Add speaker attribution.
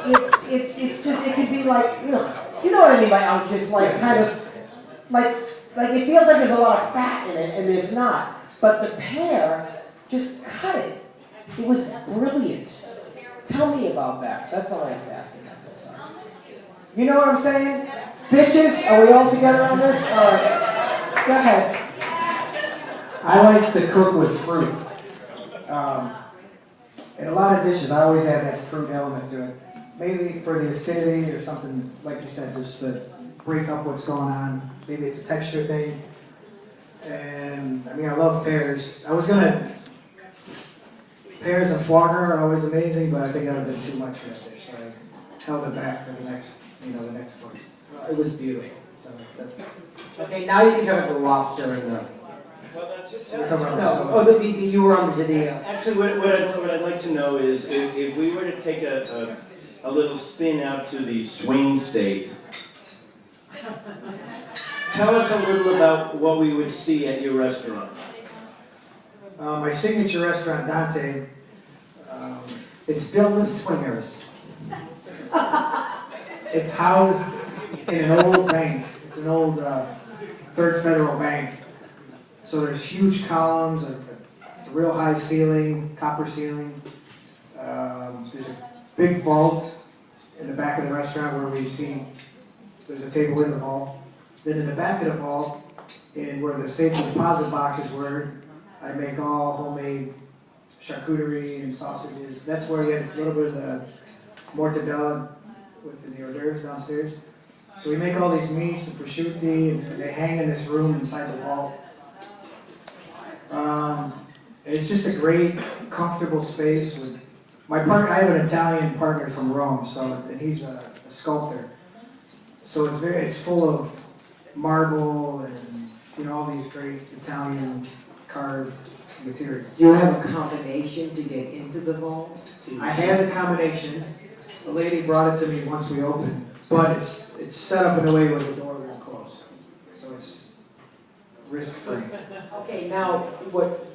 Speaker 1: it's just, it could be like, you know what I mean by unctuous, like kind of, like it feels like there's a lot of fat in it, and there's not. But the pear just cut it. It was brilliant. Tell me about that. That's all I have to ask about this. You know what I'm saying? Bitches, are we all together on this? All right. Go ahead.
Speaker 2: I like to cook with fruit. In a lot of dishes, I always add that fruit element to it. Maybe for the acidity or something, like you said, just to break up what's going on. Maybe it's a texture thing. And, I mean, I love pears. Pears and foie gras are always amazing, but I think that would have been too much for that dish. So I held it back for the next course. It was beautiful. So that's...
Speaker 1: Okay, now you can talk about the lobster and the... You were on the video.
Speaker 3: Actually, what I'd like to know is if we were to take a little spin out to the swing state, tell us a little about what we would see at your restaurant.
Speaker 2: My signature restaurant, Dante,
Speaker 1: It's filled with swingers.
Speaker 2: it's housed in an old bank. It's an old Third Federal Bank. So there's huge columns, a real high ceiling, copper ceiling. There's a big vault in the back of the restaurant where we see there's a table in the vault. Then in the back of the vault, in where the safe deposit boxes were, I make all homemade charcuterie and sausages. That's where you get a little bit of the mortadella with the hors d'oeuvres downstairs. So we make all these meats, the prosciutti, and they hang in this room inside the vault. It's just a great, comfortable space. With my partner, I have an Italian partner from Rome, and he's a sculptor. So it's full of marble and all these great Italian carved material.
Speaker 1: Do you have a combination to get into the vault?
Speaker 2: I have the combination. The lady brought it to me once we opened, but it's set up in a way where the door won't close, so it's risk-free.
Speaker 1: Okay, now what